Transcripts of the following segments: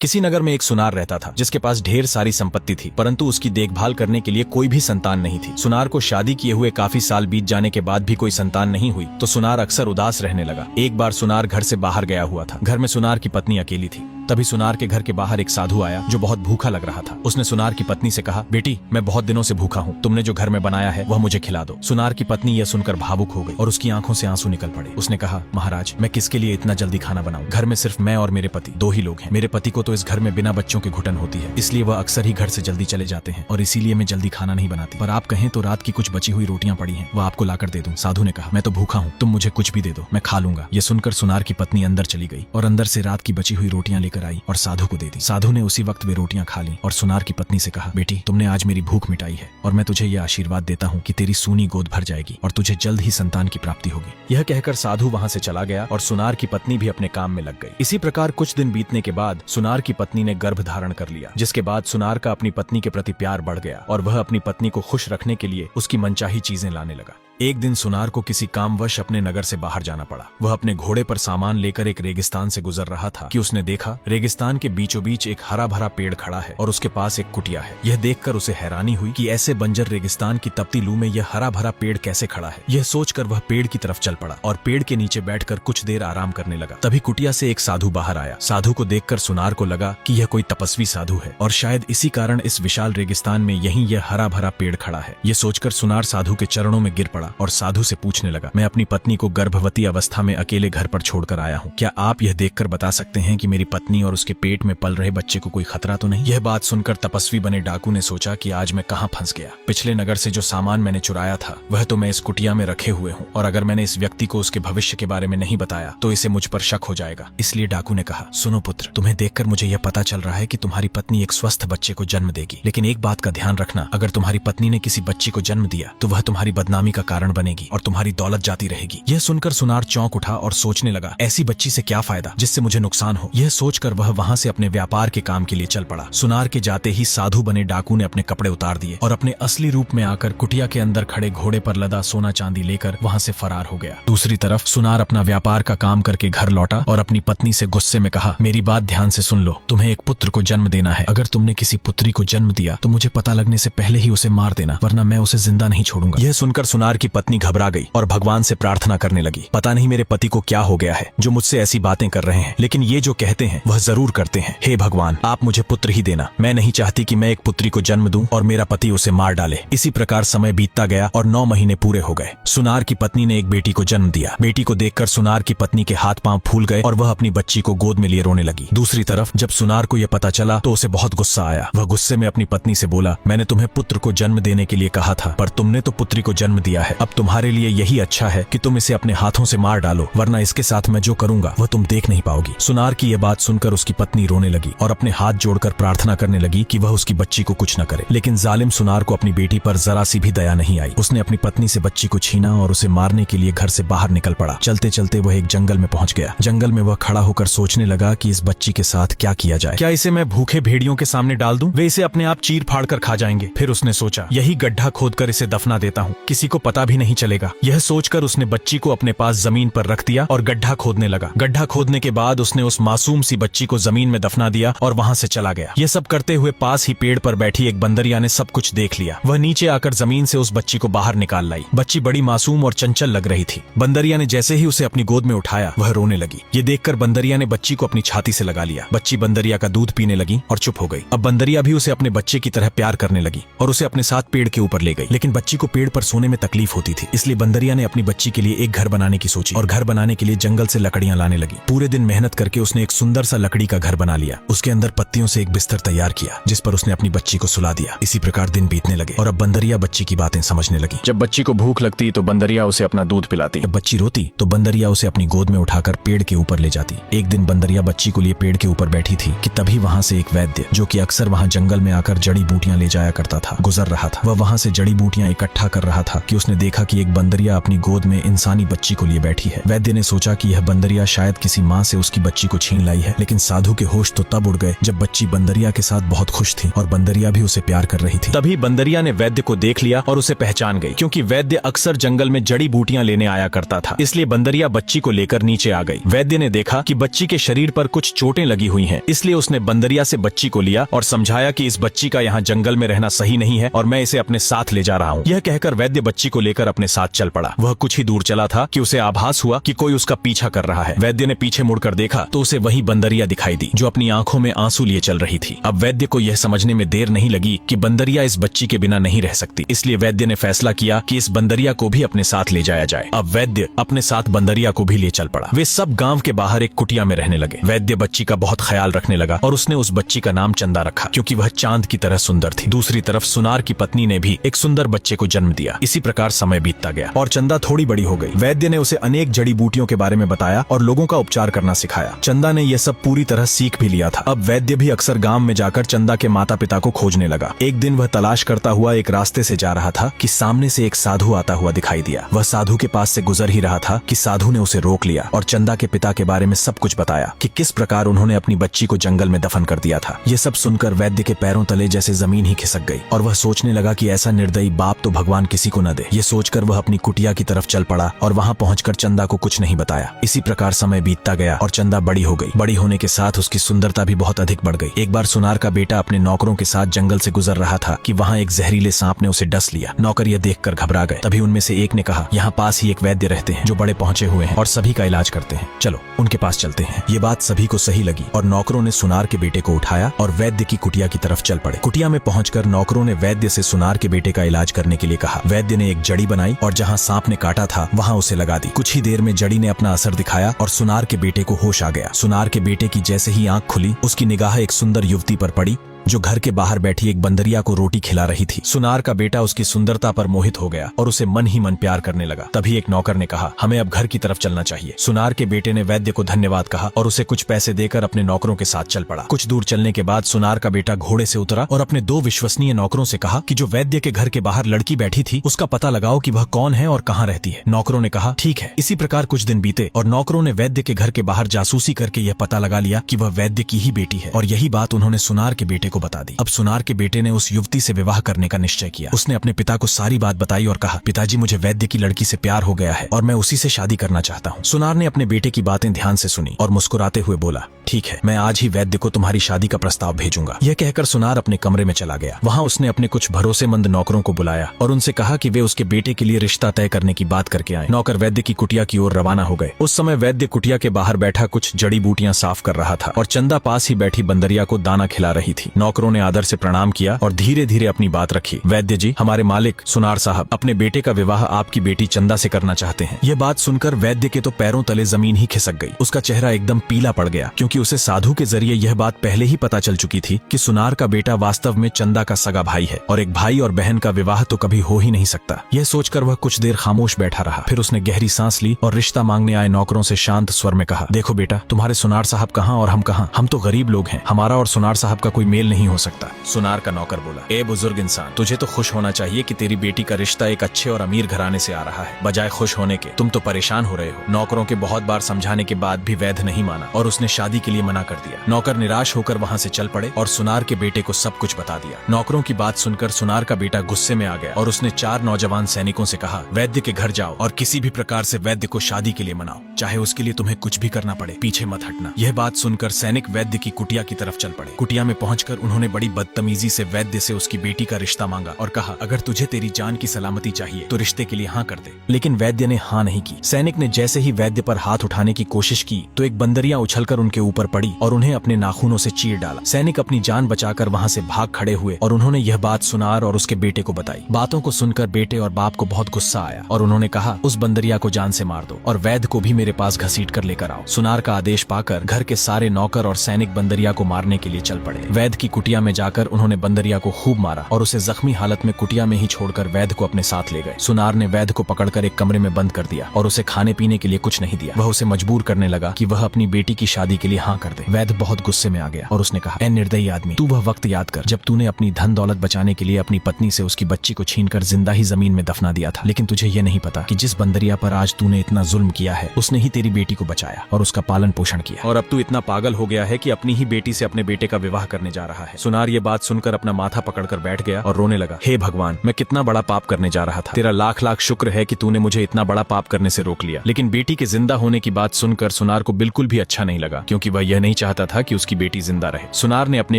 किसी नगर में एक सुनार रहता था जिसके पास ढेर सारी संपत्ति थी, परंतु उसकी देखभाल करने के लिए कोई भी संतान नहीं थी। सुनार को शादी किए हुए काफी साल बीत जाने के बाद भी कोई संतान नहीं हुई तो सुनार अक्सर उदास रहने लगा। एक बार सुनार घर से बाहर गया हुआ था। घर में सुनार की पत्नी अकेली थी। तभी सुनार के घर के बाहर एक साधु आया जो बहुत भूखा लग रहा था। उसने सुनार की पत्नी से कहा, बेटी मैं बहुत दिनों से भूखा हूँ, तुमने जो घर में बनाया है वह मुझे खिला दो। सुनार की पत्नी यह सुनकर भावुक हो गई और उसकी आंखों से आंसू निकल पड़े। उसने कहा, महाराज मैं किसके लिए इतना जल्दी खाना बनाऊं? घर में सिर्फ मैं और मेरे पति दो ही लोग हैं। मेरे पति को तो इस घर में बिना बच्चों के घुटन होती है, इसलिए वह अक्सर ही घर से जल्दी चले जाते हैं और इसीलिए मैं जल्दी खाना नहीं बनाती। पर आप कहें तो रात की कुछ बची हुई रोटियां पड़ी हैं, वह आपको लाकर दे दूं। साधु ने कहा, मैं तो भूखा हूँ, तुम मुझे कुछ भी दे दो, मैं खा लूंगा। ये सुनकर सुनार की पत्नी अंदर चली गई और अंदर से रात की बची हुई रोटियां लेकर आई और साधु को दे दी। साधु ने उसी वक्त वे रोटियां खा ली और सुनार की पत्नी से कहा, बेटी तुमने आज मेरी भूख मिटाई है और मैं तुझे यह आशीर्वाद देता हूँ कि तेरी सूनी गोद भर जाएगी और तुझे जल्द ही संतान की प्राप्ति होगी। यह कहकर साधु वहाँ से चला गया और सुनार की पत्नी भी अपने काम में लग गई। इसी प्रकार कुछ दिन बीतने के बाद सुनार की पत्नी ने गर्भ धारण कर लिया, जिसके बाद सुनार का अपनी पत्नी के प्रति प्यार बढ़ गया और वह अपनी पत्नी को खुश रखने के लिए उसकी मनचाही चीजें लाने लगा। एक दिन सुनार को किसी कामवश अपने नगर से बाहर जाना पड़ा। वह अपने घोड़े पर सामान लेकर एक रेगिस्तान से गुजर रहा था कि उसने देखा रेगिस्तान के बीचों बीच एक हरा भरा पेड़ खड़ा है और उसके पास एक कुटिया है। यह देखकर उसे हैरानी हुई कि ऐसे बंजर रेगिस्तान की तपती लू में यह हरा भरा पेड़ कैसे खड़ा है। यह सोचकर वह पेड़ की तरफ चल पड़ा और पेड़ के नीचे बैठकर कुछ देर आराम करने लगा। तभी कुटिया से एक साधु बाहर आया। साधु को देखकर सुनार को लगा कि यह कोई तपस्वी साधु है और शायद इसी कारण इस विशाल रेगिस्तान में यहीं यह हरा भरा पेड़ खड़ा है। यह सोचकर सुनार साधु के चरणों में गिर पड़ा और साधु से पूछने लगा, मैं अपनी पत्नी को गर्भवती अवस्था में अकेले घर पर छोड़कर आया हूँ, क्या आप यह देखकर बता सकते हैं कि मेरी पत्नी और उसके पेट में पल रहे बच्चे को कोई खतरा तो नहीं? यह बात सुनकर तपस्वी बने डाकू ने सोचा कि आज मैं कहाँ फंस गया। पिछले नगर से जो सामान मैंने चुराया था वह तो मैं इस कुटिया में रखे हुए हूँ और अगर मैंने इस व्यक्ति को उसके भविष्य के बारे में नहीं बताया तो इसे मुझ पर शक हो जाएगा। इसलिए डाकू ने कहा, सुनो पुत्र, तुम्हें देखकर मुझे यह पता चल रहा है कि तुम्हारी पत्नी एक स्वस्थ बच्चे को जन्म देगी, लेकिन एक बात का ध्यान रखना, अगर तुम्हारी पत्नी ने किसी बच्चे को जन्म दिया तो वह तुम्हारी बदनामी का कारण बनेगी और तुम्हारी दौलत जाती रहेगी। यह सुनकर सुनार चौंक उठा और सोचने लगा, ऐसी बच्ची से क्या फायदा जिससे मुझे नुकसान हो। यह सोचकर वह वहां से अपने व्यापार के काम के लिए चल पड़ा। सुनार के जाते ही साधु बने डाकू ने अपने कपड़े उतार दिए और अपने असली रूप में आकर कुटिया के अंदर खड़े घोड़े पर लदा सोना चांदी लेकर वहां से फरार हो गया। दूसरी तरफ सुनार अपना व्यापार का काम करके घर लौटा और अपनी पत्नी से गुस्से में कहा, मेरी बात ध्यान से सुन लो, तुम्हें एक पुत्र को जन्म देना है। अगर तुमने किसी पुत्री को जन्म दिया तो मुझे पता लगने से पहले ही उसे मार देना, वरना मैं उसे जिंदा नहीं छोड़ूंगा। यह सुनकर सुनार की पत्नी घबरा गई और भगवान से प्रार्थना करने लगी, पता नहीं मेरे पति को क्या हो गया है जो मुझसे ऐसी बातें कर रहे हैं, लेकिन ये जो कहते हैं वह जरूर करते हैं। हे भगवान, आप मुझे पुत्र ही देना, मैं नहीं चाहती कि मैं एक पुत्री को जन्म दूं और मेरा पति उसे मार डाले। इसी प्रकार समय बीतता गया और 9 महीने पूरे हो गए। सुनार की पत्नी ने एक बेटी को जन्म दिया। बेटी को देखकर सुनार की पत्नी के हाथ पांव फूल गए और वह अपनी बच्ची को गोद में लिए रोने लगी। दूसरी तरफ जब सुनार को यह पता चला तो उसे बहुत गुस्सा आया। वह गुस्से में अपनी पत्नी से बोला, मैंने तुम्हें पुत्र को जन्म देने के लिए कहा था, पर तुमने तो पुत्री को जन्म दिया है। अब तुम्हारे लिए यही अच्छा है कि तुम इसे अपने हाथों से मार डालो, वरना इसके साथ मैं जो करूंगा वह तुम देख नहीं पाओगी। सुनार की यह बात सुनकर उसकी पत्नी रोने लगी और अपने हाथ जोड़कर प्रार्थना करने लगी कि वह उसकी बच्ची को कुछ न करे, लेकिन जालिम सुनार को अपनी बेटी पर जरा सी भी दया नहीं आई। उसने अपनी पत्नी से बच्ची को छीना और उसे मारने के लिए घर से बाहर निकल पड़ा। चलते चलते वह एक जंगल में पहुंच गया। जंगल में वह खड़ा होकर सोचने लगा कि इस बच्ची के साथ क्या किया जाए। क्या इसे मैं भूखे भेड़ियों के सामने डाल दूं? वे इसे अपने आप चीर फाड़ कर खा जाएंगे। फिर उसने सोचा, यही गड्ढा खोदकर इसे दफना देता हूँ, किसी को पता भी नहीं चलेगा। यह सोचकर उसने बच्ची को अपने पास जमीन पर रख दिया और गड्ढा खोदने लगा। गड्ढा खोदने के बाद उसने उस मासूम सी बच्ची को जमीन में दफना दिया और वहां से चला गया। यह सब करते हुए पास ही पेड़ पर बैठी एक बंदरिया ने सब कुछ देख लिया। वह नीचे आकर जमीन से उस बच्ची को बाहर निकाल लाई। बच्ची बड़ी मासूम और चंचल लग रही थी। बंदरिया ने जैसे ही उसे अपनी गोद में उठाया वह रोने लगी। ये देखकर बंदरिया ने बच्ची को अपनी छाती से लगा लिया। बच्ची बंदरिया का दूध पीने लगी और चुप हो गई। अब बंदरिया भी उसे अपने बच्चे की तरह प्यार करने लगी और उसे अपने साथ पेड़ के ऊपर ले गई। लेकिन बच्ची को पेड़ पर सोने में तकलीफ होती थी, इसलिए बंदरिया ने अपनी बच्ची के लिए एक घर बनाने की सोची और घर बनाने के लिए जंगल से लकड़ियां लाने लगी। पूरे दिन मेहनत करके उसने एक सुंदर सा लकड़ी का घर बना लिया। उसके अंदर पत्तियों से एक बिस्तर तैयार किया जिस पर उसने अपनी बच्ची को सुला दिया। इसी प्रकार दिन बीतने लगे और अब बंदरिया बच्ची की बातें समझने लगी। जब बच्ची को भूख लगती तो बंदरिया उसे अपना दूध पिलाती। जब बच्ची रोती तो बंदरिया उसे अपनी गोद में उठाकर पेड़ के ऊपर ले जाती। एक दिन बंदरिया बच्ची को लिए पेड़ के ऊपर बैठी थी कि तभी वहां से एक वैद्य, जो कि अक्सर वहां जंगल में आकर जड़ी बूटियां ले जाया करता था, गुजर रहा था। वह वहां से जड़ी बूटियां इकट्ठा कर रहा था कि उसने देखा कि एक बंदरिया अपनी गोद में इंसानी बच्ची को लिए बैठी है। वैद्य ने सोचा कि यह बंदरिया शायद किसी माँ से उसकी बच्ची को छीन लाई है, लेकिन साधु के होश तो तब उड़ गए जब बच्ची बंदरिया के साथ बहुत खुश थी और बंदरिया भी उसे प्यार कर रही थी। तभी बंदरिया ने वैद्य को देख लिया और उसे पहचान गई, क्योंकि वैद्य अक्सर जंगल में जड़ी बूटियां लेने आया करता था। इसलिए बंदरिया बच्ची को लेकर नीचे आ गई। वैद्य ने देखा कि बच्ची के शरीर पर कुछ चोटें लगी हुई हैं, इसलिए उसने बंदरिया से बच्ची को लिया और समझाया कि इस बच्ची का यहाँ जंगल में रहना सही नहीं है और मैं इसे अपने साथ ले जा रहा हूँ। यह कहकर वैद्य बच्ची को लेकर अपने साथ चल पड़ा। वह कुछ ही दूर चला था कि उसे आभास हुआ कि कोई उसका पीछा कर रहा है। वैद्य ने पीछे मुड़कर देखा तो उसे वही बंदरिया दिखाई दी जो अपनी आंखों में आंसू लिए चल रही थी। अब वैद्य को यह समझने में देर नहीं लगी कि बंदरिया इस बच्ची के बिना नहीं रह सकती, इसलिए वैद्य ने फैसला किया कि इस बंदरिया को भी अपने साथ ले जाया जाए। अब वैद्य अपने साथ बंदरिया को भी ले चल पड़ा। वे सब गांव के बाहर एक कुटिया में रहने लगे। वैद्य बच्ची का बहुत ख्याल रखने लगा और उसने उस बच्ची का नाम चंदा रखा, क्योंकि वह चांद की तरह सुंदर थी। दूसरी तरफ सुनार की पत्नी ने भी एक सुंदर बच्चे को जन्म दिया। इसी प्रकार समय बीतता गया और चंदा थोड़ी बड़ी हो गई। वैद्य ने उसे अनेक जड़ी बूटियों के बारे में बताया और लोगों का उपचार करना सिखाया। चंदा ने यह सब पूरी तरह सीख भी लिया था। अब वैद्य भी अक्सर गांव में जाकर चंदा के माता पिता को खोजने लगा। एक दिन वह तलाश करता हुआ एक रास्ते से जा रहा था कि सामने से एक साधु आता हुआ दिखाई दिया। वह साधु के पास से गुजर ही रहा था कि साधु ने उसे रोक लिया और चंदा के पिता के बारे में सब कुछ बताया कि किस प्रकार उन्होंने अपनी बच्ची को जंगल में दफन कर दिया था। ये सब सुनकर वैद्य के पैरों तले जैसे जमीन ही खिसक गई और वह सोचने लगा कि ऐसा निर्दयी बाप तो भगवान किसी को न दे। ये सोचकर वह अपनी कुटिया की तरफ चल पड़ा और वहां पहुंचकर चंदा को कुछ नहीं बताया। इसी प्रकार समय बीतता गया और चंदा बड़ी हो गई। बड़ी होने के साथ उसकी सुंदरता भी बहुत अधिक बढ़ गई। एक बार सुनार का बेटा अपने नौकरों के साथ जंगल से गुजर रहा था कि वहां एक जहरीले सांप ने उसे डस लिया। नौकर यह देखकर घबरा गए। तभी उनमें से एक ने कहा, यहाँ पास ही एक वैद्य रहते हैं जो बड़े पहुंचे हुए हैं और सभी का इलाज करते हैं, चलो उनके पास चलते हैं। ये बात सभी को सही लगी और नौकरों ने सुनार के बेटे को उठाया और वैद्य की कुटिया की तरफ चल पड़े। कुटिया में पहुंचकर नौकरों ने वैद्य से सुनार के बेटे का इलाज करने के लिए कहा। वैद्य ने एक जड़ी बनाई और जहां सांप ने काटा था वहां उसे लगा दी। कुछ ही देर में जड़ी ने अपना असर दिखाया और सुनार के बेटे को होश आ गया। सुनार के बेटे की जैसे ही आंख खुली, उसकी निगाह एक सुंदर युवती पर पड़ी जो घर के बाहर बैठी एक बंदरिया को रोटी खिला रही थी। सुनार का बेटा उसकी सुंदरता पर मोहित हो गया और उसे मन ही मन प्यार करने लगा। तभी एक नौकर ने कहा, हमें अब घर की तरफ चलना चाहिए। सुनार के बेटे ने वैद्य को धन्यवाद कहा और उसे कुछ पैसे देकर अपने नौकरों के साथ चल पड़ा। कुछ दूर चलने के बाद सुनार का बेटा घोड़े से उतरा और अपने दो विश्वसनीय नौकरों से कहा कि जो वैद्य के घर के बाहर लड़की बैठी थी उसका पता लगाओ कि वह कौन है और कहाँ रहती है। नौकरों ने कहा, ठीक है। इसी प्रकार कुछ दिन बीते और नौकरों ने वैद्य के घर के बाहर जासूसी करके यह पता लगा लिया कि वह वैद्य की ही बेटी है और यही बात उन्होंने सुनार के बेटे को बता दी। अब सुनार के बेटे ने उस युवती से विवाह करने का निश्चय किया। उसने अपने पिता को सारी बात बताई और कहा, पिताजी मुझे वैद्य की लड़की से प्यार हो गया है और मैं उसी से शादी करना चाहता हूँ। सुनार ने अपने बेटे की बातें ध्यान से सुनी और मुस्कुराते हुए बोला, ठीक है, मैं आज ही वैद्य को तुम्हारी शादी का प्रस्ताव भेजूंगा। यह कहकर सुनार अपने कमरे में चला गया। वहाँ उसने अपने कुछ भरोसेमंद नौकरों को बुलाया और उनसे कहा कि वे उसके बेटे के लिए रिश्ता तय करने की बात करके आए। नौकर वैद्य की कुटिया की ओर रवाना हो गए। उस समय वैद्य कुटिया के बाहर बैठा कुछ जड़ी बूटियां साफ कर रहा था और चंदा पास ही बैठी बंदरिया को दाना खिला रही थी। नौकरों ने आदर से प्रणाम किया और धीरे धीरे अपनी बात रखी। वैद्य जी, हमारे मालिक सुनार साहब अपने बेटे का विवाह आपकी बेटी चंदा से करना चाहते हैं। यह बात सुनकर वैद्य के तो पैरों तले जमीन ही खिसक गई। उसका चेहरा एकदम पीला पड़ गया, क्योंकि उसे साधु के जरिए यह बात पहले ही पता चल चुकी थी कि सुनार का बेटा वास्तव में चंदा का सगा भाई है और एक भाई और बहन का विवाह तो कभी हो ही नहीं सकता। यह सोचकर वह कुछ देर खामोश बैठा रहा। फिर उसने गहरी सांस ली और रिश्ता मांगने आए नौकरों से शांत स्वर में कहा, देखो बेटा, तुम्हारे सुनार साहब कहाँ और हम कहाँ? हम तो गरीब लोग हैं, हमारा और सुनार साहब का कोई मेल नहीं हो सकता। सुनार का नौकर बोला, ए बुजुर्ग इंसान, तुझे तो खुश होना चाहिए कि तेरी बेटी का रिश्ता एक अच्छे और अमीर घराने से आ रहा है। बजाय खुश होने के तुम तो परेशान हो रहे हो। नौकरों के बहुत बार समझाने के बाद भी वैद्य नहीं माना और उसने शादी के लिए मना कर दिया। नौकर निराश होकर वहाँ से चल पड़े और सुनार के बेटे को सब कुछ बता दिया। नौकरों की बात सुनकर सुनार का बेटा गुस्से में आ गया और उसने 4 नौजवान सैनिकों से कहा, वैद्य के घर जाओ और किसी भी प्रकार से वैद्य को शादी के लिए मनाओ, चाहे उसके लिए तुम्हें कुछ भी करना पड़े, पीछे मत हटना। यह बात सुनकर सैनिक वैद्य की कुटिया की तरफ चल पड़े। कुटिया में पहुंचकर उन्होंने बड़ी बदतमीजी से वैद्य से उसकी बेटी का रिश्ता मांगा और कहा, अगर तुझे तेरी जान की सलामती चाहिए तो रिश्ते के लिए हाँ कर दे। लेकिन वैद्य ने हाँ नहीं की। सैनिक ने जैसे ही वैद्य पर हाथ उठाने की कोशिश की तो एक बंदरिया उछलकर उनके ऊपर पड़ी और उन्हें अपने नाखूनों से चीर डाला। सैनिक अपनी जान बचाकर वहाँ से भाग खड़े हुए और उन्होंने यह बात सुनार और उसके बेटे को बताई। बातों को सुनकर बेटे और बाप को बहुत गुस्सा आया और उन्होंने कहा, उस बंदरिया को जान से मार दो और वैद्य को भी मेरे पास घसीट कर लेकर आओ। सुनार का आदेश पाकर घर के सारे नौकर और सैनिक बंदरिया को मारने के लिए चल पड़े। वैद्य की कुटिया में जाकर उन्होंने बंदरिया को खूब मारा और उसे जख्मी हालत में कुटिया में ही छोड़कर वैद्य को अपने साथ ले गए। सुनार ने वैद्य को पकड़कर एक कमरे में बंद कर दिया और उसे खाने पीने के लिए कुछ नहीं दिया। वह उसे मजबूर करने लगा कि वह अपनी बेटी की शादी के लिए हाँ कर दे। वैद्य बहुत गुस्से में आ गया और उसने कहा, ए निर्दयी आदमी, तू वह वक्त याद कर जब तूने अपनी धन दौलत बचाने के लिए अपनी पत्नी से उसकी बच्ची को छीनकर जिंदा ही जमीन में दफना दिया था। लेकिन तुझे ये नहीं पता कि जिस बंदरिया पर आज तूने इतना जुल्म किया है उसने ही तेरी बेटी को बचाया और उसका पालन पोषण किया, और अब तू इतना पागल हो गया है कि अपनी ही बेटी से अपने बेटे का विवाह करने जा रहा है। सुनार ये बात सुनकर अपना माथा पकड़कर बैठ गया और रोने लगा। हे भगवान, मैं कितना बड़ा पाप करने जा रहा था। तेरा लाख लाख शुक्र है कि तूने मुझे इतना बड़ा पाप करने से रोक लिया। लेकिन बेटी के जिंदा होने की बात सुनकर सुनार को बिल्कुल भी अच्छा नहीं लगा, क्योंकि वह यह नहीं चाहता था कि उसकी बेटी जिंदा रहे। सुनार ने अपने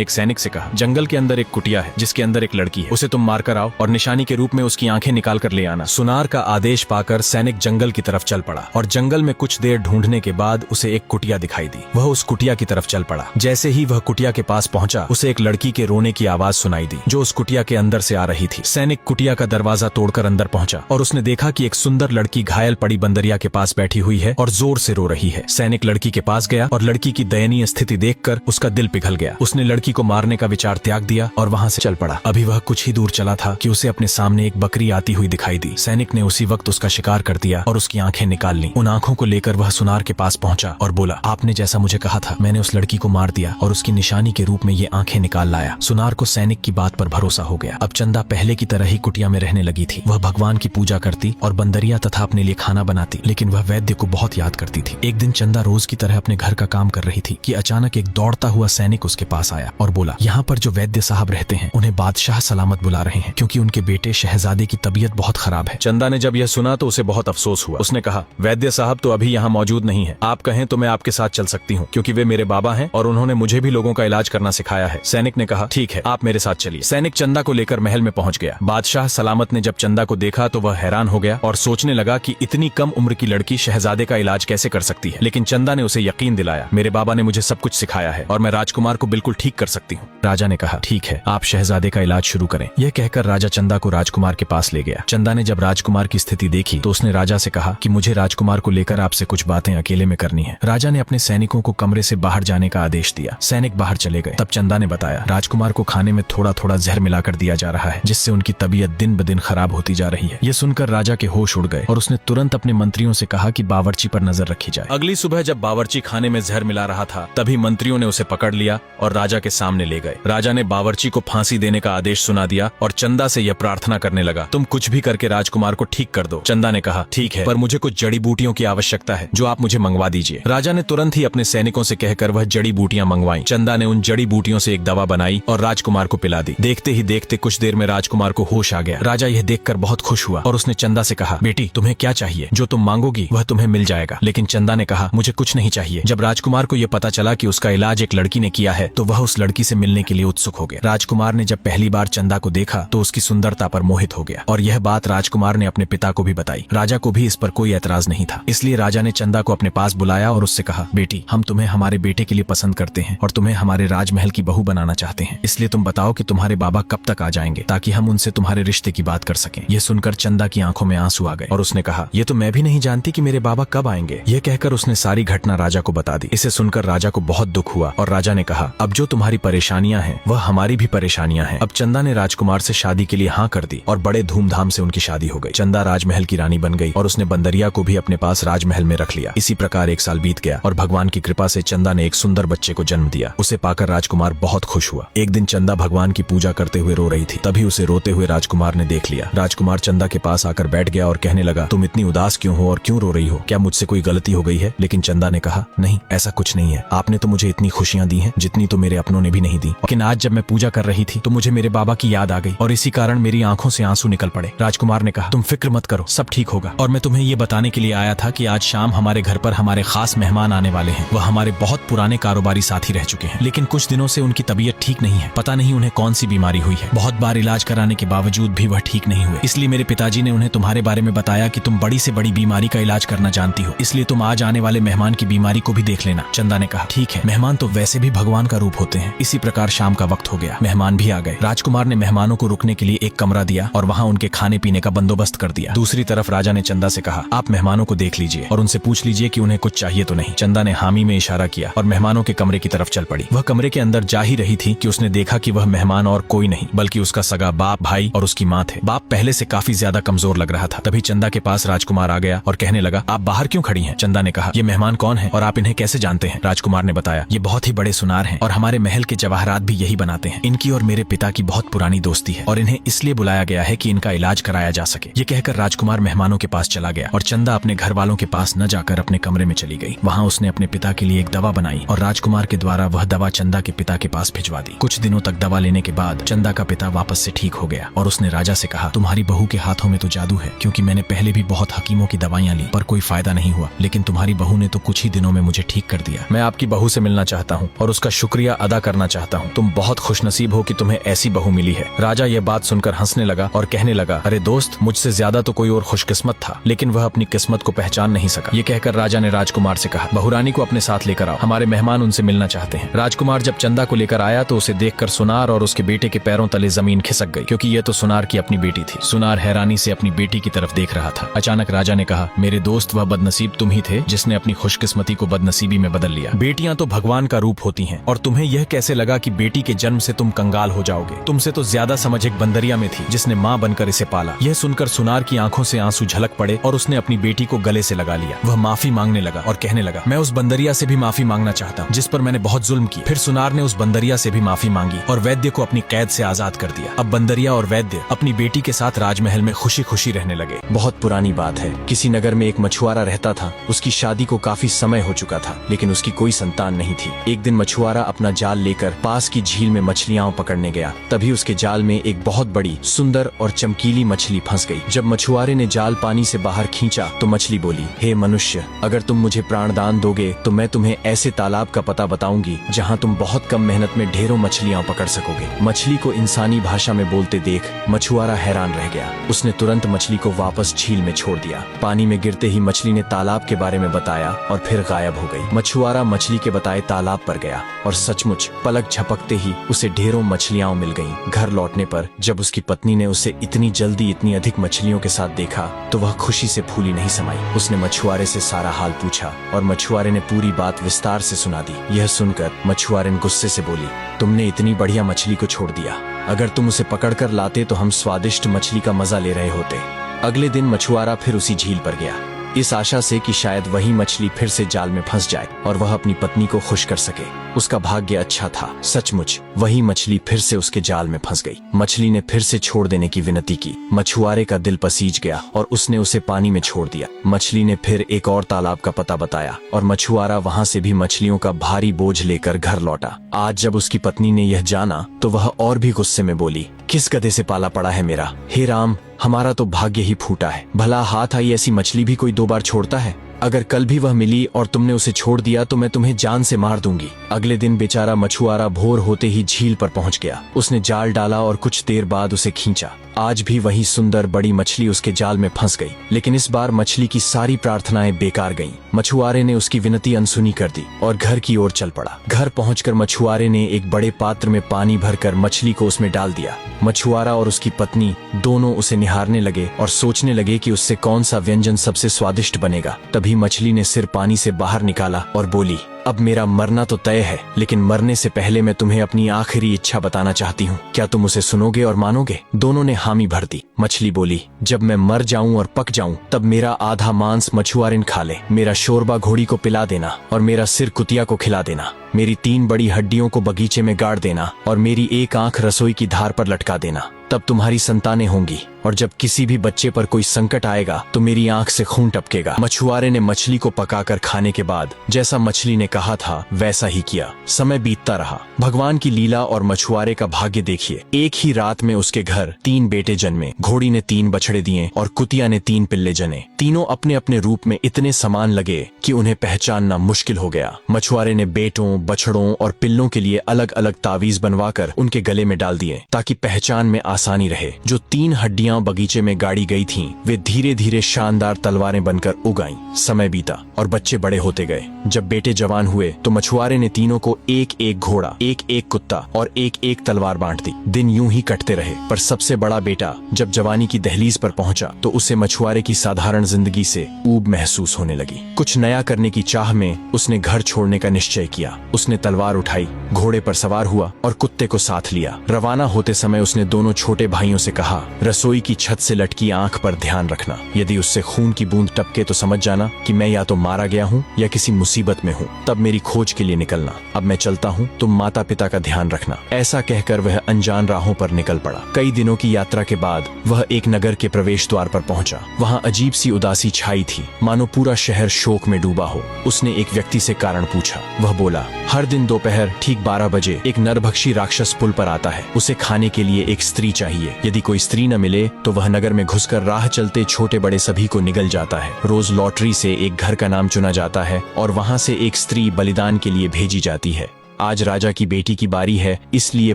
एक सैनिक से कहा, जंगल के अंदर एक कुटिया है जिसके अंदर एक लड़की है, उसे तुम मार कर आओ और निशानी के रूप में उसकी आंखें निकाल कर ले आना। सुनार का आदेश पाकर सैनिक जंगल की तरफ चल पड़ा और जंगल में कुछ देर ढूंढने के बाद उसे एक कुटिया दिखाई दी। वह उस कुटिया की तरफ चल पड़ा। जैसे ही वह कुटिया के पास पहुंचा, उसे एक लड़की के रोने की आवाज सुनाई दी जो उस कुटिया के अंदर से आ रही थी। सैनिक कुटिया का दरवाजा तोड़कर अंदर पहुंचा और उसने देखा कि एक सुंदर लड़की घायल पड़ी बंदरिया के पास बैठी हुई है और जोर से रो रही है। सैनिक लड़की के पास गया और लड़की की दयनीय स्थिति देखकर उसका दिल पिघल गया। उसने लड़की को मारने का विचार त्याग दिया और वहां से चल पड़ा। अभी वह कुछ ही दूर चला था कि उसे अपने सामने एक बकरी आती हुई दिखाई दी। सैनिक ने उसी वक्त उसका शिकार कर दिया और उसकी आंखें निकाल ली। उन आंखों को लेकर वह सुनार के पास पहुंचा और बोला, आपने जैसा मुझे कहा था मैंने उस लड़की को मार दिया और उसकी निशानी के रूप में ये आंखें निकाल लाया। सुनार को सैनिक की बात पर भरोसा हो गया। अब चंदा पहले की तरह ही कुटिया में रहने लगी थी। वह भगवान की पूजा करती और बंदरिया तथा अपने लिए खाना बनाती, लेकिन वह वैद्य को बहुत याद करती थी। एक दिन चंदा रोज की तरह अपने घर का काम कर रही थी कि अचानक एक दौड़ता हुआ सैनिक उसके पास आया और बोला, यहाँ पर जो वैद्य साहब रहते हैं उन्हें बादशाह सलामत बुला रहे हैं, क्योंकि उनके बेटे शहजादे की तबीयत बहुत खराब है। चंदा ने जब यह सुना तो उसे बहुत अफसोस हुआ। उसने कहा, वैद्य साहब तो अभी यहाँ मौजूद नहीं है, आप कहें तो मैं आपके साथ चल सकती हूँ, क्योंकि वे मेरे बाबा हैं और उन्होंने मुझे भी लोगों का इलाज करना सिखाया है। सैनिक ने कहा, ठीक है, आप मेरे साथ चलिए। सैनिक चंदा को लेकर महल में पहुंच गया। बादशाह सलामत ने जब चंदा को देखा तो वह हैरान हो गया और सोचने लगा कि इतनी कम उम्र की लड़की शहजादे का इलाज कैसे कर सकती है। लेकिन चंदा ने उसे यकीन दिलाया, मेरे बाबा ने मुझे सब कुछ सिखाया है और मैं राजकुमार को बिल्कुल ठीक कर सकती हूँ। राजा ने कहा, ठीक है, आप शहजादे का इलाज शुरू करें। यह कहकर राजा चंदा को राजकुमार के पास ले गया। चंदा ने जब राजकुमार की स्थिति देखी तो उसने राजा से कहा कि मुझे राजकुमार को लेकर आपसे कुछ बातें अकेले में करनी है। राजा ने अपने सैनिकों को कमरे से बाहर जाने का आदेश दिया। सैनिक बाहर चले गए। तब चंदा ने बताया, राजकुमार को खाने में थोड़ा थोड़ा जहर मिलाकर दिया जा रहा है, जिससे उनकी तबीयत दिन ब दिन खराब होती जा रही है। ये सुनकर राजा के होश उड़ गए और उसने तुरंत अपने मंत्रियों से कहा कि बावर्ची पर नजर रखी जाए। अगली सुबह जब बावर्ची खाने में जहर मिला रहा था, तभी मंत्रियों ने उसे पकड़ लिया और राजा के सामने ले गए। राजा ने बावर्ची को फांसी देने का आदेश सुना दिया और चंदा से यह प्रार्थना करने लगा, तुम कुछ भी करके राजकुमार को ठीक कर दो। चंदा ने कहा, ठीक है, पर मुझे कुछ जड़ी बूटियों की आवश्यकता है जो आप मुझे मंगवा दीजिए। राजा ने तुरंत ही अपने सैनिकों से कहकर वह जड़ी बूटियां मंगवाई। चंदा ने उन जड़ी बूटियों से एक दवा बनाई और राजकुमार को पिला दी। देखते ही देखते कुछ देर में राजकुमार को होश आ गया। राजा यह देखकर बहुत खुश हुआ और उसने चंदा से कहा, बेटी तुम्हें क्या चाहिए? जो तुम मांगोगी वह तुम्हें मिल जाएगा। लेकिन चंदा ने कहा, मुझे कुछ नहीं चाहिए। जब राजकुमार को यह पता चला कि उसका इलाज एक लड़की ने किया है तो वह उस लड़की से मिलने के लिए उत्सुक हो गया। राजकुमार ने जब पहली बार चंदा को देखा तो उसकी सुंदरता पर मोहित हो गया और यह बात राजकुमार ने अपने पिता को भी बताई। राजा को भी इस पर कोई ऐतराज नहीं था, इसलिए राजा ने चंदा को अपने पास बुलाया और उससे कहा, बेटी हम तुम्हें हमारे बेटे के लिए पसंद करते हैं और तुम्हें हमारे राजमहल की बहू बनाना चाहते हैं। इसलिए तुम बताओ कि तुम्हारे बाबा कब तक आ जाएंगे ताकि हम उनसे तुम्हारे रिश्ते की बात कर सकें। यह सुनकर चंदा की आंखों में आंसू आ गए और उसने कहा, यह तो मैं भी नहीं जानती कि मेरे बाबा कब आएंगे। यह कहकर उसने सारी घटना राजा को बता दी। इसे सुनकर राजा को बहुत दुख हुआ और राजा ने कहा, अब जो तुम्हारी परेशानियां हैं वह हमारी भी परेशानियां हैं। अब चंदा ने राजकुमार से शादी के लिए हाँ कर दी और बड़े धूमधाम से उनकी शादी हो गई। चंदा राजमहल की रानी बन गई और उसने बंदरिया को भी अपने पास राजमहल में रख लिया। इसी प्रकार एक साल बीत गया और भगवान की कृपा से चंदा ने एक सुंदर बच्चे को जन्म दिया। उसे पाकर राजकुमार बहुत खुश हुआ। एक दिन चंदा भगवान की पूजा करते हुए रो रही थी, तभी उसे रोते हुए राजकुमार ने देख लिया। राजकुमार चंदा के पास आकर बैठ गया और कहने लगा, तुम इतनी उदास क्यों हो और क्यों रो रही हो? क्या मुझसे कोई गलती हो गई है? लेकिन चंदा ने कहा, नहीं ऐसा कुछ नहीं है, आपने तो मुझे इतनी खुशियां दी हैं जितनी तो मेरे अपनों ने भी नहीं दी। लेकिन आज जब मैं पूजा कर रही थी तो मुझे मेरे बाबा की याद आ गई और इसी कारण मेरी आंखों से आंसू निकल पड़े। राजकुमार ने कहा, तुम फिक्र मत करो, सब ठीक होगा। और मैं तुम्हें ये बताने के लिए आया था कि आज शाम हमारे घर पर हमारे खास मेहमान आने वाले हैं। वह हमारे बहुत पुराने कारोबारी साथी रह चुके हैं, लेकिन कुछ दिनों से उनकी तबीयत ठीक नहीं है। पता नहीं उन्हें कौन सी बीमारी हुई है। बहुत बार इलाज कराने के बावजूद भी वह ठीक नहीं हुए। इसलिए मेरे पिताजी ने उन्हें तुम्हारे बारे में बताया कि तुम बड़ी से बड़ी बीमारी का इलाज करना जानती हो, इसलिए तुम आज आने वाले मेहमान की बीमारी को भी देख लेना। चंदा ने कहा, ठीक है, मेहमान तो वैसे भी भगवान का रूप होते हैं। इसी प्रकार शाम का वक्त हो गया, मेहमान भी आ गए। राजकुमार ने मेहमानों को रुकने के लिए एक कमरा दिया और वहाँ उनके खाने पीने का बंदोबस्त कर दिया। दूसरी तरफ राजा ने चंदा से कहा, आप मेहमानों को देख लीजिए और उनसे पूछ लीजिए कि उन्हें कुछ चाहिए तो नहीं। चंदा ने हामी में इशारा किया और मेहमानों के कमरे की तरफ चल पड़ी। वह कमरे के अंदर जा ही रही थी कि उसने देखा कि वह मेहमान और कोई नहीं बल्कि उसका सगा बाप, भाई और उसकी माँ थे। बाप पहले से काफी ज्यादा कमजोर लग रहा था। तभी चंदा के पास राजकुमार आ गया और कहने लगा, आप बाहर क्यों खड़ी हैं? चंदा ने कहा, ये मेहमान कौन है और आप इन्हें कैसे जानते हैं? हैं। राजकुमार ने बताया, ये बहुत ही बड़े सुनार हैं और हमारे महल के जवाहरात भी यही बनाते हैं। इनकी और मेरे पिता की बहुत पुरानी दोस्ती है और इन्हें इसलिए बुलाया गया है कि इनका इलाज कराया जा सके। ये कहकर राजकुमार मेहमानों के पास चला गया और चंदा अपने घर वालों के पास न जाकर अपने कमरे में चली गई। वहाँ उसने अपने पिता के लिए एक दवा बनाई और राजकुमार के द्वारा वह दवा चंदा के पिता के पास भिजवा दी। कुछ दिनों तक दवा लेने के बाद चंदा का पिता वापस से ठीक हो गया और उसने राजा से कहा, तुम्हारी बहू के हाथों में तो जादू है, क्योंकि मैंने पहले भी बहुत हकीमों की दवाइयाँ ली पर कोई फायदा नहीं हुआ, लेकिन तुम्हारी बहू ने तो कुछ ही दिनों में मुझे ठीक कर दिया। मैं आपकी बहू से मिलना चाहता हूँ और उसका शुक्रिया अदा करना चाहता हूँ। तुम बहुत खुशनसीब हो कि तुम्हें ऐसी बहू मिली है। राजा ये बात सुनकर हंसने लगा और कहने लगा, अरे दोस्त, मुझसे ज्यादा तो कोई और खुशकिस्मत था, लेकिन वह अपनी किस्मत को पहचान नहीं सका। ये कहकर राजा ने राजकुमार से कहा, बहुरानी को अपने साथ लेकर आओ, हमारे मेहमान उनसे मिलना चाहते हैं। राजकुमार जब चंदा को लेकर आया तो उसे देखकर सुनार और उसके बेटे के पैरों तले जमीन खिसक गई, क्योंकि यह तो सुनार की अपनी बेटी थी। सुनार हैरानी से अपनी बेटी की तरफ देख रहा था। अचानक राजा ने कहा, मेरे दोस्त, वह बदनसीब तुम ही थे जिसने अपनी खुशकिस्मती को बदनसीबी में बदल लिया। बेटियां तो भगवान का रूप होती हैं और तुम्हें यह कैसे लगा कि बेटी के जन्म से तुम कंगाल हो जाओगे? तुमसे तो ज्यादा समझ एक बंदरिया में थी जिसने माँ बनकर इसे पाला। यह सुनकर सुनार की आंखों से आंसू झलक पड़े और उसने अपनी बेटी को गले से लगा लिया। वह माफी मांगने लगा और कहने लगा, मैं उस बंदरिया से भी माफी मांगना चाहता हूँ जिस पर मैंने बहुत जुल्म की। फिर सुनार ने उस बंदरिया से भी माफी मांगी और वैद्य को अपनी कैद से आजाद कर दिया। अब बंदरिया और वैद्य अपनी बेटी के साथ राजमहल में खुशी खुशी रहने लगे। बहुत पुरानी बात है, किसी नगर में एक मछुआरा रहता था। उसकी शादी को काफी समय हो चुका था, लेकिन उसकी कोई संतान नहीं थी। एक दिन मछुआरा अपना जाल लेकर पास की झील में मछलियां पकड़ने गया। तभी उसके जाल में एक बहुत बड़ी, सुंदर और चमकीली मछली फंस गई। जब मछुआरे ने जाल पानी से बाहर खींचा तो मछली बोली, हे मनुष्य, अगर तुम मुझे प्राणदान दोगे तो मैं तुम्हें ऐसे तालाब का पता बताऊंगी जहाँ तुम बहुत कम मेहनत में ढेरों मछलियां पकड़ सकोगे। मछली को इंसानी भाषा में बोलते देख मछुआरा हैरान रह गया। उसने तुरंत मछली को वापस झील में छोड़ दिया। पानी में गिरते ही मछली ने तालाब के बारे में बताया और फिर गायब हो गई। मछुआरा मछली के बताए तालाब पर गया और सचमुच पलक झपकते ही उसे ढेरों मछलियां मिल गईं। घर लौटने पर जब उसकी पत्नी ने उसे इतनी जल्दी इतनी अधिक मछलियों के साथ देखा तो वह खुशी से फूली नहीं समाई। उसने मछुआरे से सारा हाल पूछा और मछुआरे ने पूरी बात विस्तार से सुना दी। यह सुनकर मछुआरे ने गुस्से से बोली, तुमने इतनी बढ़िया मछली को छोड़ दिया। अगर तुम उसे पकड़कर लाते तो हम स्वादिष्ट मछली का मजा ले रहे होते। अगले दिन मछुआरा फिर उसी झील पर गया, इस आशा से कि शायद वही मछली फिर से जाल में फंस जाए और वह अपनी पत्नी को खुश कर सके। उसका भाग्य अच्छा था, सचमुच वही मछली फिर से उसके जाल में फंस गई। मछली ने फिर से छोड़ देने की विनती की। मछुआरे का दिल पसीज गया और उसने उसे पानी में छोड़ दिया। मछली ने फिर एक और तालाब का पता बताया और मछुआरा वहाँ से भी मछलियों का भारी बोझ लेकर घर लौटा। आज जब उसकी पत्नी ने यह जाना तो वह और भी गुस्से में बोली, किस गधे से पाला पड़ा है मेरा, हे राम, हमारा तो भाग्य ही फूटा है। भला हाथ आई ऐसी मछली भी कोई 2 बार छोड़ता है? अगर कल भी वह मिली और तुमने उसे छोड़ दिया तो मैं तुम्हें जान से मार दूंगी। अगले दिन बेचारा मछुआरा भोर होते ही झील पर पहुंच गया। उसने जाल डाला और कुछ देर बाद उसे खींचा। आज भी वही सुंदर बड़ी मछली उसके जाल में फंस गई, लेकिन इस बार मछली की सारी प्रार्थनाएं बेकार गईं। मछुआरे ने उसकी विनती अनसुनी कर दी और घर की ओर चल पड़ा। घर पहुंचकर मछुआरे ने एक बड़े पात्र में पानी भरकर मछली को उसमें डाल दिया। मछुआरा और उसकी पत्नी दोनों उसे निहारने लगे और सोचने लगे कि उससे कौन सा व्यंजन सबसे स्वादिष्ट बनेगा। तभी मछली ने सिर पानी से बाहर निकाला और बोली, अब मेरा मरना तो तय है, लेकिन मरने से पहले मैं तुम्हें अपनी आखिरी इच्छा बताना चाहती हूँ। क्या तुम उसे सुनोगे और मानोगे? दोनों ने हामी भर दी। मछली बोली, जब मैं मर जाऊं और पक जाऊं तब मेरा आधा मांस मछुआरिन खा ले, मेरा शोरबा घोड़ी को पिला देना और मेरा सिर कुतिया को खिला देना, मेरी 3 बड़ी हड्डियों को बगीचे में गाड़ देना और मेरी एक आंख रसोई की धार पर लटका देना। तब तुम्हारी संतानें होंगी और जब किसी भी बच्चे पर कोई संकट आएगा तो मेरी आंख से खून टपकेगा। मछुआरे ने मछली को पकाकर खाने के बाद जैसा मछली ने कहा था वैसा ही किया। समय बीतता रहा। भगवान की लीला और मछुआरे का भाग्य देखिए। एक ही रात में उसके घर 3 बेटे जन्मे। घोड़ी ने 3 बछड़े दिए और कुतिया ने 3 पिल्ले जने। तीनों अपने अपने रूप में इतने समान लगे कि उन्हें पहचानना मुश्किल हो गया। मछुआरे ने बेटों, बछड़ों और पिल्लों के लिए अलग अलग तावीज बनवाकर उनके गले में डाल दिए ताकि पहचान में आसानी रहे। जो 3 हड्डियां बगीचे में गाड़ी गई थीं, वे धीरे धीरे शानदार तलवारें बनकर उग आईं। समय बीता और बच्चे बड़े होते गए। जब बेटे जवान हुए तो मछुआरे ने तीनों को एक एक घोड़ा, एक एक कुत्ता और एक एक तलवार बांट दी। दिन यूं ही कटते रहे, पर सबसे बड़ा बेटा जब जवानी की दहलीज पर पहुंचा तो उसे मछुआरे की साधारण जिंदगी से ऊब महसूस होने लगी। कुछ नया करने की चाह में उसने घर छोड़ने का निश्चय किया। उसने तलवार उठाई, घोड़े पर सवार हुआ और कुत्ते को साथ लिया। रवाना होते समय उसने दोनों छोटे भाइयों से कहा, रसोई की छत से लटकी आंख पर ध्यान रखना। यदि उससे खून की बूंद टपके तो समझ जाना कि मैं या तो मारा गया हूँ या किसी मुसीबत में हूँ। तब मेरी खोज के लिए निकलना। अब मैं चलता हूँ, तुम माता पिता का ध्यान रखना। ऐसा कहकर वह अनजान राहों पर निकल पड़ा। कई दिनों की यात्रा के बाद वह एक नगर के प्रवेश द्वार पर पहुंचा। वहां अजीब सी उदासी छाई थी, मानो पूरा शहर शोक में डूबा हो। उसने एक व्यक्ति से कारण पूछा। वह बोला, हर दिन दोपहर ठीक 12 बजे एक नरभक्षी राक्षस पुल पर आता है। उसे खाने के लिए एक स्त्री चाहिए। यदि कोई स्त्री न मिले तो वह नगर में घुसकर राह चलते छोटे बड़े सभी को निगल जाता है। रोज लॉटरी से एक घर का नाम चुना जाता है और वहां से एक स्त्री बलिदान के लिए भेजी जाती है। आज राजा की बेटी की बारी है, इसलिए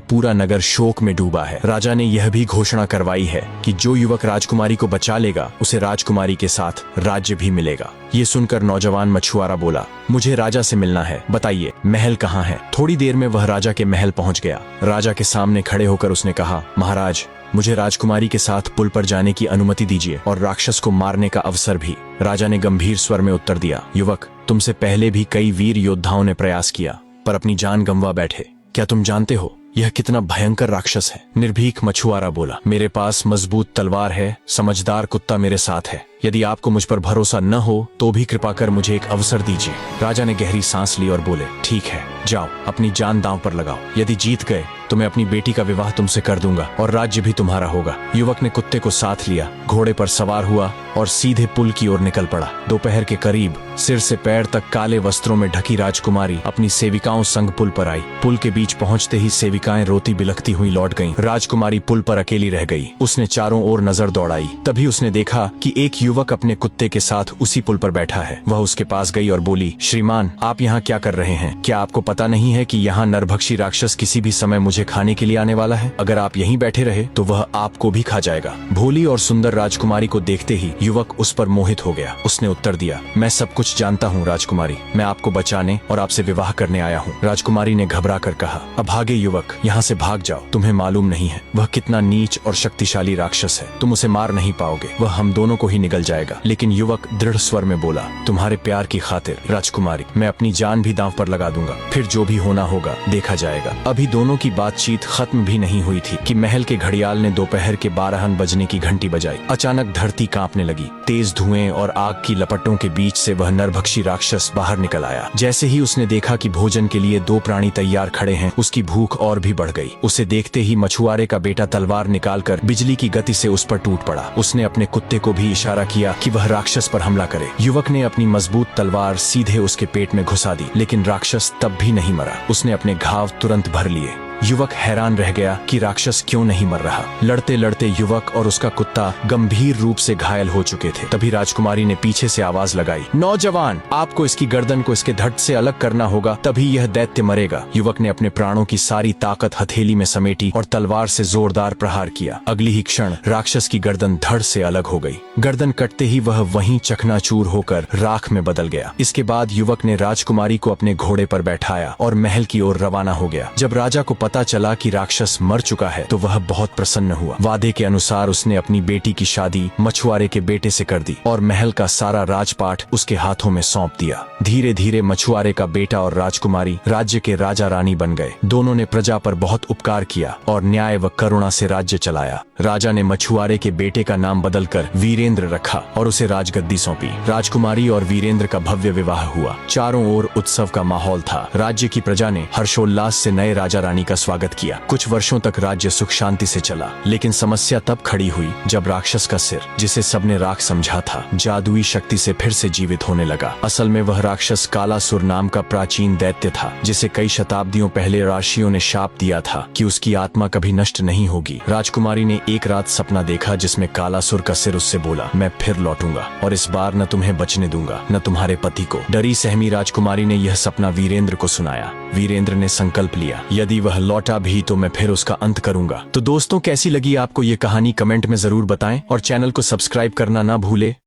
पूरा नगर शोक में डूबा है। राजा ने यह भी घोषणा करवाई है कि जो युवक राजकुमारी को बचा लेगा उसे राजकुमारी के साथ राज्य भी मिलेगा। ये सुनकर नौजवान मछुआरा बोला, मुझे राजा से मिलना है, बताइए महल कहाँ है। थोड़ी देर में वह राजा के महल पहुंच गया। राजा के सामने खड़े होकर उसने कहा, महाराज, मुझे राजकुमारी के साथ पुल पर जाने की अनुमति दीजिए और राक्षस को मारने का अवसर भी। राजा ने गंभीर स्वर में उत्तर दिया, युवक, तुमसे पहले भी कई वीर योद्धाओं ने प्रयास किया पर अपनी जान गंवा बैठे। क्या तुम जानते हो यह कितना भयंकर राक्षस है? निर्भीक मछुआरा बोला, मेरे पास मजबूत तलवार है, समझदार कुत्ता मेरे साथ है। यदि आपको मुझ पर भरोसा न हो तो भी कृपा कर मुझे एक अवसर दीजिए। राजा ने गहरी सांस ली और बोले, ठीक है, जाओ अपनी जान दांव पर लगाओ। यदि जीत गए तो मैं अपनी बेटी का विवाह तुमसे कर दूंगा और राज्य भी तुम्हारा होगा। युवक ने कुत्ते को साथ लिया, घोड़े पर सवार हुआ और सीधे पुल की ओर निकल पड़ा। दोपहर के करीब सिर से पैर तक काले वस्त्रों में ढकी राजकुमारी अपनी सेविकाओं संग पुल पर आई। पुल के बीच पहुंचते ही सेविकाएं रोती बिलखती हुई लौट गईं। राजकुमारी पुल पर अकेली रह गई। उसने चारों ओर नजर दौड़ाई। तभी उसने देखा कि एक युवक अपने कुत्ते के साथ उसी पुल पर बैठा है। वह उसके पास गई और बोली, श्रीमान, आप यहाँ क्या कर रहे हैं? क्या आपको पता नहीं है कि यहाँ नरभक्षी राक्षस किसी भी समय मुझे खाने के लिए आने वाला है? अगर आप यहीं बैठे रहे तो वह आपको भी खा जाएगा। भोली और सुंदर राजकुमारी को देखते ही युवक उस पर मोहित हो गया। उसने उत्तर दिया, मैं सब कुछ जानता हूँ राजकुमारी, मैं आपको बचाने और आपसे विवाह करने आया हूँ। राजकुमारी ने घबरा कर कहा, अभागे युवक, यहाँ से भाग जाओ। तुम्हें मालूम नहीं है वह कितना नीच और शक्तिशाली राक्षस है। तुम उसे मार नहीं पाओगे, वह हम दोनों को ही निगल जाएगा। लेकिन युवक दृढ़ स्वर में बोला, तुम्हारे प्यार की खातिर राजकुमारी, मैं अपनी जान भी दांव पर लगा दूंगा, फिर जो भी होना होगा देखा जाएगा। अभी दोनों की बातचीत खत्म भी नहीं हुई थी कि महल के घड़ियाल ने दोपहर के 12 बजने की घंटी बजाई। अचानक धरती कांपने लगी। तेज धुएं और आग की लपटों के बीच से वह नरभक्षी राक्षस बाहर निकल आया। जैसे ही उसने देखा कि भोजन के लिए 2 प्राणी तैयार खड़े हैं, उसकी भूख और भी बढ़ गई। उसे देखते ही मछुआरे का बेटा तलवार निकालकर बिजली की गति से उस पर टूट पड़ा। उसने अपने कुत्ते को भी इशारा किया कि वह राक्षस पर हमला करे। युवक ने अपनी मजबूत तलवार सीधे उसके पेट में घुसा दी, लेकिन राक्षस तब भी नहीं मरा। उसने अपने घाव तुरंत भर लिए। युवक हैरान रह गया कि राक्षस क्यों नहीं मर रहा। लड़ते लड़ते युवक और उसका कुत्ता गंभीर रूप से घायल हो चुके थे। तभी राजकुमारी ने पीछे से आवाज लगाई, नौजवान, आपको इसकी गर्दन को इसके धड़ से अलग करना होगा, तभी यह दैत्य मरेगा। युवक ने अपने प्राणों की सारी ताकत हथेली में समेटी और तलवार से जोरदार प्रहार किया। अगली ही क्षण राक्षस की गर्दन धड़ से अलग हो गई। गर्दन कटते ही वह वहीं चकनाचूर होकर राख में बदल गया। इसके बाद युवक ने राजकुमारी को अपने घोड़े पर बैठाया और महल की ओर रवाना हो गया। जब राजा को पता चला कि राक्षस मर चुका है तो वह बहुत प्रसन्न हुआ। वादे के अनुसार उसने अपनी बेटी की शादी मछुआरे के बेटे से कर दी और महल का सारा राजपाट उसके हाथों में सौंप दिया। धीरे धीरे मछुआरे का बेटा और राजकुमारी राज्य के राजा रानी बन गए। दोनों ने प्रजा पर बहुत उपकार किया और न्याय व करुणा से राज्य चलाया। राजा ने मछुआरे के बेटे का नाम बदलकर वीरेंद्र रखा और उसे राजगद्दी सौंपी। राजकुमारी और वीरेंद्र का भव्य विवाह हुआ। चारों ओर उत्सव का माहौल था। राज्य की प्रजा ने हर्षोल्लास से नए राजा रानी का स्वागत किया। कुछ वर्षों तक राज्य सुख शांति से चला, लेकिन समस्या तब खड़ी हुई जब राक्षस का सिर, जिसे सबने राख समझा था, जादुई शक्ति से फिर से जीवित होने लगा। असल में वह राक्षस कालासुर नाम का प्राचीन दैत्य था, जिसे कई शताब्दियों पहले ऋषियों ने शाप दिया था कि उसकी आत्मा कभी नष्ट नहीं होगी। राजकुमारी ने एक रात सपना देखा जिसमें कालासुर का सिर उससे बोला, मैं फिर लौटूंगा और इस बार न तुम्हें बचने दूंगा न तुम्हारे पति को। डरी सहमी राजकुमारी ने यह सपना वीरेंद्र को सुनाया। वीरेंद्र ने संकल्प लिया, यदि वह लौटा भी तो मैं फिर उसका अंत करूंगा। तो दोस्तों, कैसी लगी आपको ये कहानी कमेंट में जरूर बताएं और चैनल को सब्सक्राइब करना ना भूले।